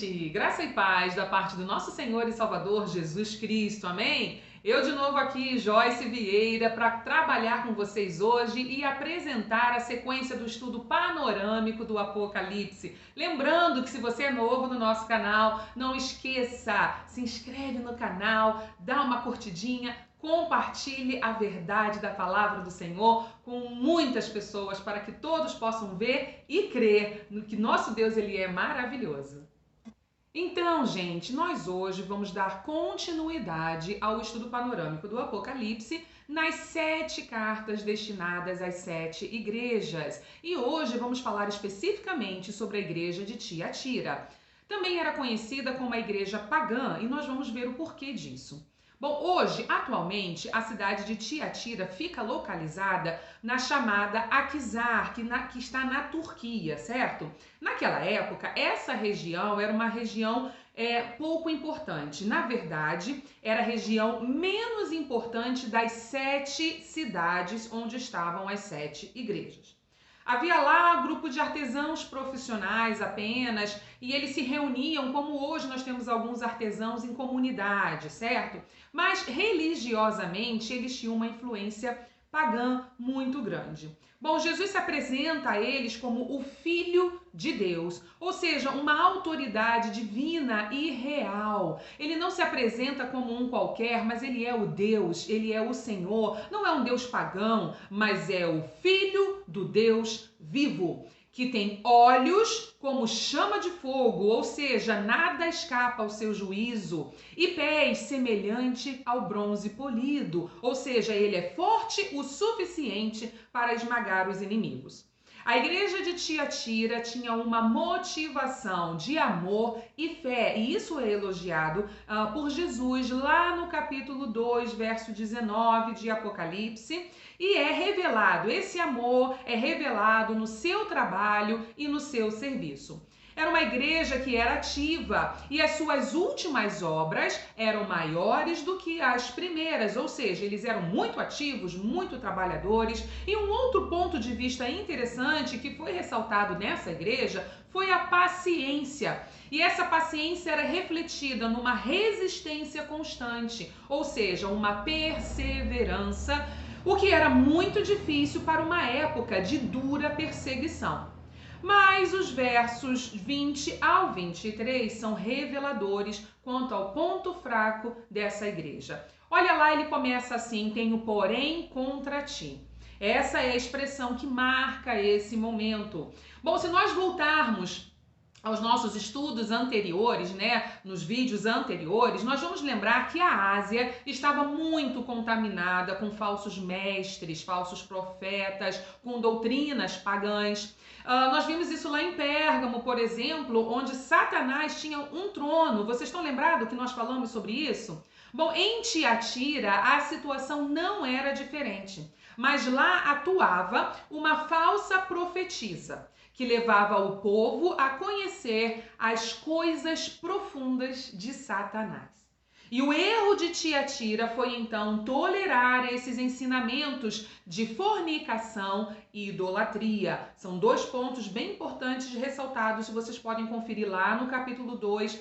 gente! Graça e paz da parte do nosso Senhor e Salvador Jesus Cristo, amém? Eu de novo aqui, Joyce Vieira, para trabalhar com vocês hoje e apresentar a sequência do estudo panorâmico do Apocalipse. Lembrando que se você é novo no nosso canal, não esqueça, se inscreve no canal, dá uma curtidinha, compartilhe a verdade da palavra do Senhor com muitas pessoas para que todos possam ver e crer no que nosso Deus ele é maravilhoso. Então, gente, nós hoje vamos dar continuidade ao estudo panorâmico do Apocalipse nas 7 cartas destinadas às 7 igrejas. E hoje vamos falar especificamente sobre a igreja de Tiatira. Também era conhecida como a igreja pagã e nós vamos ver o porquê disso. Bom, hoje, atualmente, a cidade de Tiatira fica localizada na chamada Akhisar, que está na Turquia, certo? Naquela época, essa região era uma região pouco importante. Na verdade, era a região menos importante das 7 cidades onde estavam as 7 igrejas. Havia lá um grupo de artesãos profissionais apenas e eles se reuniam como hoje nós temos alguns artesãos em comunidade, certo? Mas religiosamente eles tinham uma influência pagã muito grande. Bom, Jesus se apresenta a eles como o Filho de Deus, ou seja, uma autoridade divina e real. Ele não se apresenta como um qualquer, mas ele é o Deus, ele é o Senhor. Não é um Deus pagão, mas é o Filho do Deus vivo, que tem olhos como chama de fogo, ou seja, nada escapa ao seu juízo, e pés semelhante ao bronze polido, ou seja, ele é forte o suficiente para esmagar os inimigos. A igreja de Tiatira tinha uma motivação de amor e fé, e isso é elogiado por Jesus lá no capítulo 2, verso 19 de Apocalipse, e é revelado, esse amor é revelado no seu trabalho e no seu serviço. Era uma igreja que era ativa e as suas últimas obras eram maiores do que as primeiras, ou seja, eles eram muito ativos, muito trabalhadores. E um outro ponto de vista interessante que foi ressaltado nessa igreja foi a paciência. E essa paciência era refletida numa resistência constante, ou seja, uma perseverança, o que era muito difícil para uma época de dura perseguição. Mas os versos 20 ao 23 são reveladores quanto ao ponto fraco dessa igreja. Olha lá, ele começa assim: tenho porém contra ti. Essa é a expressão que marca esse momento. Bom, se nós voltarmos aos nossos estudos anteriores, nos vídeos anteriores, nós vamos lembrar que a Ásia estava muito contaminada com falsos mestres, falsos profetas, com doutrinas pagãs. Nós vimos isso lá em Pérgamo, por exemplo, onde Satanás tinha um trono. Vocês estão lembrados que nós falamos sobre isso? Bom, em Tiatira a situação não era diferente, mas lá atuava uma falsa profetisa que levava o povo a conhecer as coisas profundas de Satanás. E o erro de Tiatira foi então tolerar esses ensinamentos de fornicação e idolatria. São 2 pontos bem importantes ressaltados, vocês podem conferir lá no capítulo 2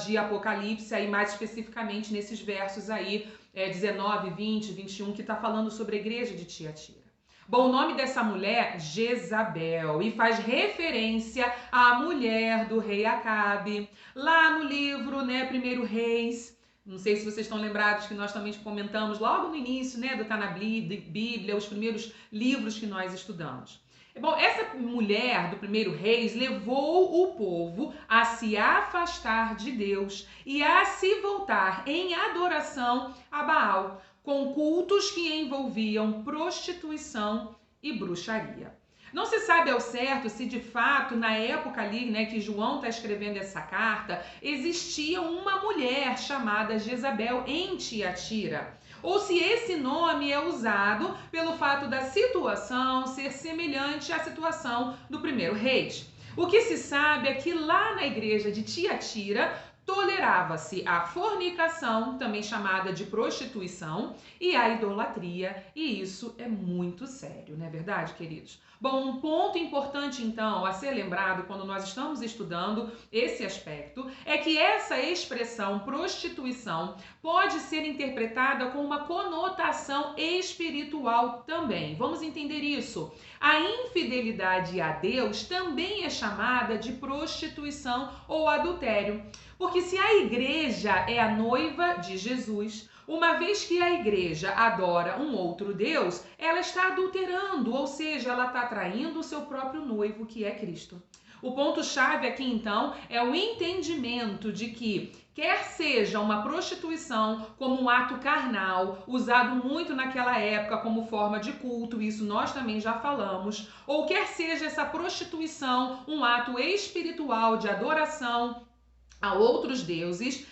de Apocalipse, aí mais especificamente nesses versos aí, 19, 20, 21, que está falando sobre a igreja de Tiatira. Bom, o nome dessa mulher, Jezabel, e faz referência à mulher do rei Acabe. Lá no livro, 1 Reis, não sei se vocês estão lembrados que nós também comentamos logo no início, do Tá na Bíblia, os primeiros livros que nós estudamos. Bom, essa mulher do 1 Reis levou o povo a se afastar de Deus e a se voltar em adoração a Baal, com cultos que envolviam prostituição e bruxaria. Não se sabe ao certo se de fato, na época ali, que João está escrevendo essa carta, existia uma mulher chamada Jezabel em Tiatira, ou se esse nome é usado pelo fato da situação ser semelhante à situação do 1 Reis. O que se sabe é que lá na igreja de Tiatira, tolerava-se a fornicação, também chamada de prostituição, e a idolatria, e isso é muito sério, não é verdade, queridos? Bom, um ponto importante então a ser lembrado quando nós estamos estudando esse aspecto é que essa expressão prostituição pode ser interpretada com uma conotação espiritual também. Vamos entender isso. A infidelidade a Deus também é chamada de prostituição ou adultério. Porque se a igreja é a noiva de Jesus, uma vez que a igreja adora um outro Deus, ela está adulterando, ou seja, ela está traindo o seu próprio noivo, que é Cristo. O ponto-chave aqui, então, é o entendimento de que, quer seja uma prostituição como um ato carnal, usado muito naquela época como forma de culto, isso nós também já falamos, ou quer seja essa prostituição um ato espiritual de adoração a outros deuses,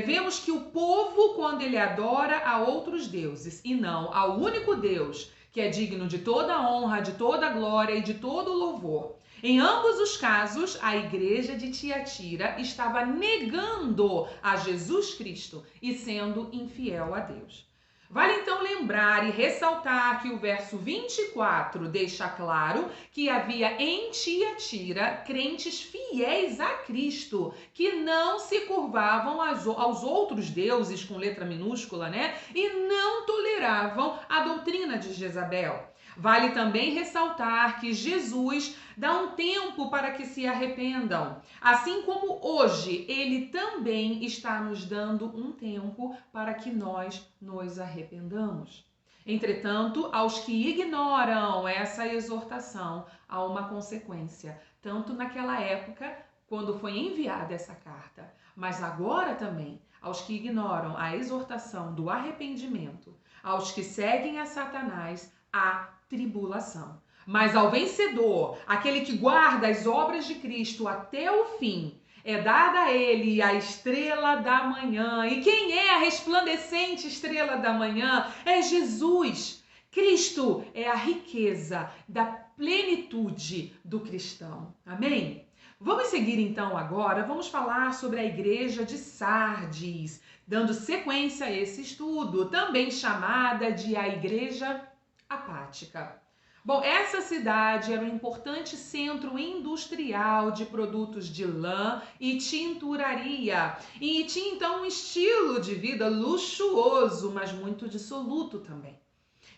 vemos que o povo, quando ele adora a outros deuses e não ao único Deus, que é digno de toda honra, de toda glória e de todo louvor, em ambos os casos, a igreja de Tiatira estava negando a Jesus Cristo e sendo infiel a Deus. Vale então lembrar e ressaltar que o verso 24 deixa claro que havia em Tiatira crentes fiéis a Cristo, que não se curvavam aos outros deuses com letra minúscula, né? E não toleravam a doutrina de Jezabel. Vale também ressaltar que Jesus dá um tempo para que se arrependam. Assim como hoje, ele também está nos dando um tempo para que nós nos arrependamos. Entretanto, aos que ignoram essa exortação, há uma consequência, tanto naquela época, quando foi enviada essa carta, mas agora também, aos que ignoram a exortação do arrependimento, aos que seguem a Satanás, há tribulação. Mas ao vencedor, aquele que guarda as obras de Cristo até o fim, é dada a ele a estrela da manhã. E quem é a resplandecente estrela da manhã? É Jesus. Cristo é a riqueza da plenitude do cristão. Amém? Vamos seguir então agora, vamos falar sobre a igreja de Sardes, dando sequência a esse estudo, também chamada de a igreja apática. Bom, essa cidade era um importante centro industrial de produtos de lã e tinturaria e tinha então um estilo de vida luxuoso, mas muito dissoluto também.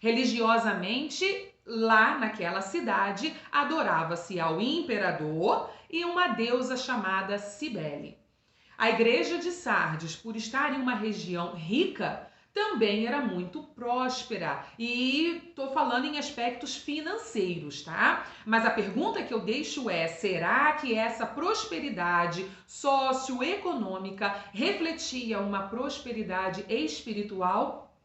Religiosamente, lá naquela cidade, adorava-se ao imperador e uma deusa chamada Cibele. A igreja de Sardes, por estar em uma região rica, também era muito próspera. E estou falando em aspectos financeiros, tá? Mas a pergunta que eu deixo é: será que essa prosperidade socioeconômica refletia uma prosperidade espiritual?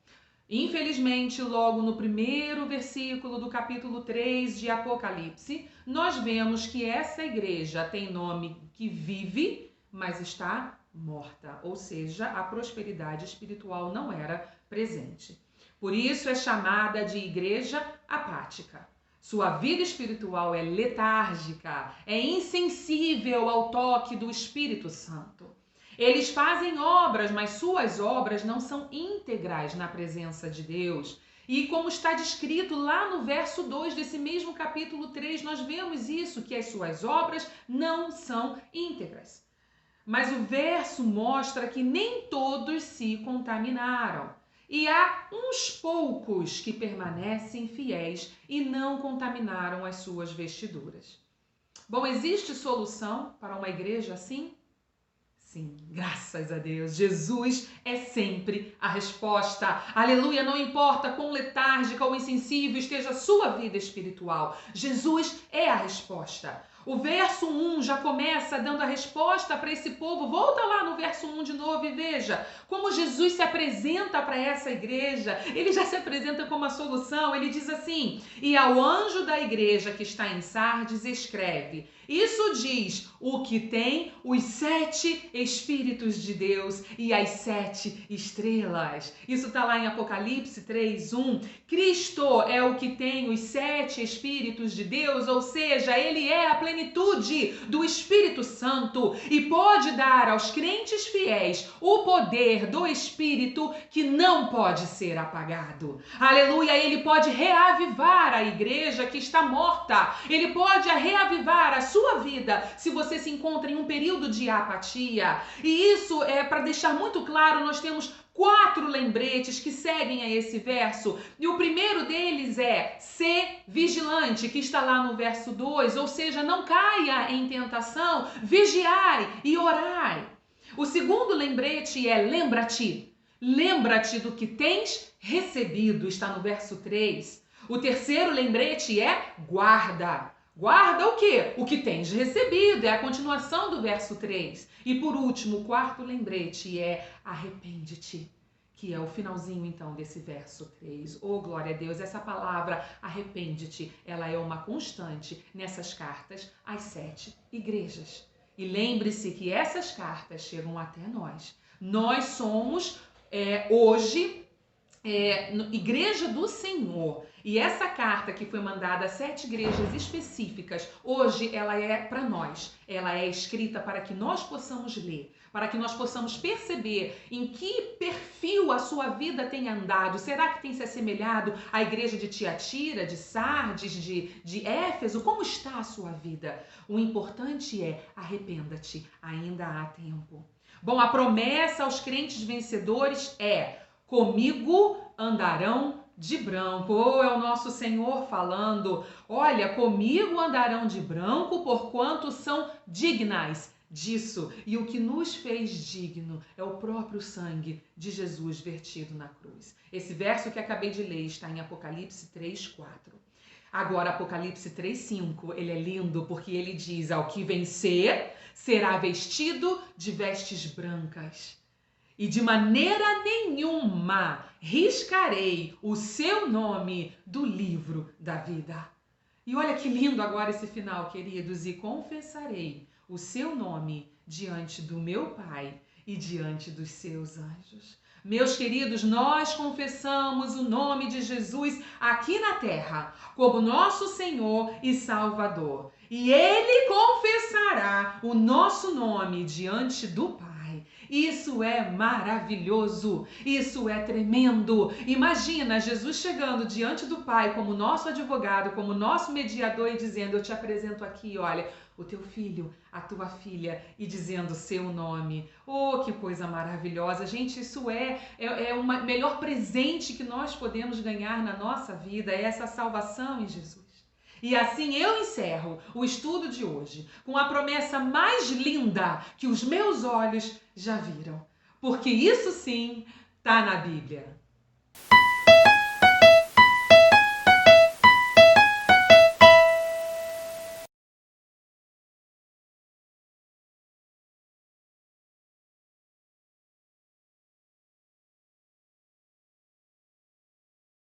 Infelizmente, logo no primeiro versículo do capítulo 3 de Apocalipse, nós vemos que essa igreja tem nome que vive, mas está morta, ou seja, a prosperidade espiritual não era presente. Por isso é chamada de igreja apática. Sua vida espiritual é letárgica, é insensível ao toque do Espírito Santo. Eles fazem obras, mas suas obras não são íntegras na presença de Deus. E como está descrito lá no verso 2 desse mesmo capítulo 3, nós vemos isso, que as suas obras não são íntegras. Mas o verso mostra que nem todos se contaminaram. E há uns poucos que permanecem fiéis e não contaminaram as suas vestiduras. Bom, existe solução para uma igreja assim? Sim, graças a Deus, Jesus é sempre a resposta. Aleluia, não importa quão letárgica ou insensível esteja a sua vida espiritual, Jesus é a resposta. O verso 1 já começa dando a resposta para esse povo. Volta lá no verso 1 de novo e veja como Jesus se apresenta para essa igreja. Ele já se apresenta como a solução. Ele diz assim: e ao anjo da igreja que está em Sardes escreve: isso diz o que tem os 7 Espíritos de Deus e as 7 estrelas. Isso está lá em Apocalipse 3:1. Cristo é o que tem os 7 Espíritos de Deus, ou seja, ele é a plenitude plenitude do Espírito Santo e pode dar aos crentes fiéis o poder do Espírito que não pode ser apagado. Aleluia! Ele pode reavivar a igreja que está morta. Ele pode reavivar a sua vida se você se encontra em um período de apatia. E isso é para deixar muito claro, nós temos 4 lembretes que seguem a esse verso. E o primeiro deles é ser vigilante, que está lá no verso 2, ou seja, não caia em tentação, vigiai e orai. O segundo lembrete é lembra-te. Lembra-te do que tens recebido, está no verso 3. O terceiro lembrete é guarda. Guarda o quê? O que tens recebido, é a continuação do verso 3. E por último, o quarto lembrete é arrepende-te, que é o finalzinho então desse verso 3. Oh, glória a Deus, essa palavra arrepende-te, ela é uma constante nessas cartas às 7 igrejas. E lembre-se que essas cartas chegam até nós. Nós somos hoje Igreja do Senhor. E essa carta que foi mandada a 7 igrejas específicas, hoje ela é para nós. Ela é escrita para que nós possamos ler, para que nós possamos perceber em que perfil a sua vida tem andado. Será que tem se assemelhado à igreja de Tiatira, de Sardes, de Éfeso? Como está a sua vida? O importante é arrependa-te, ainda há tempo. Bom, a promessa aos crentes vencedores é: comigo andarão de branco. Oh, é o nosso Senhor falando. Olha, comigo andarão de branco, porquanto são dignas disso. E o que nos fez digno é o próprio sangue de Jesus vertido na cruz. Esse verso que acabei de ler está em Apocalipse 3:4. Agora, Apocalipse 3:5, ele é lindo porque ele diz: ao que vencer será vestido de vestes brancas. E de maneira nenhuma riscarei o seu nome do livro da vida. E olha que lindo agora esse final, queridos. E confessarei o seu nome diante do meu Pai e diante dos seus anjos. Meus queridos, nós confessamos o nome de Jesus aqui na terra como nosso Senhor e Salvador. E Ele confessará o nosso nome diante do Pai. Isso é maravilhoso, isso é tremendo. Imagina Jesus chegando diante do Pai como nosso advogado, como nosso mediador e dizendo: eu te apresento aqui, olha, o teu filho, a tua filha, e dizendo o seu nome. Oh, que coisa maravilhosa. Gente, isso é o melhor presente que nós podemos ganhar na nossa vida, é essa salvação em Jesus. E assim eu encerro o estudo de hoje com a promessa mais linda que os meus olhos já viram. Porque isso sim está na Bíblia.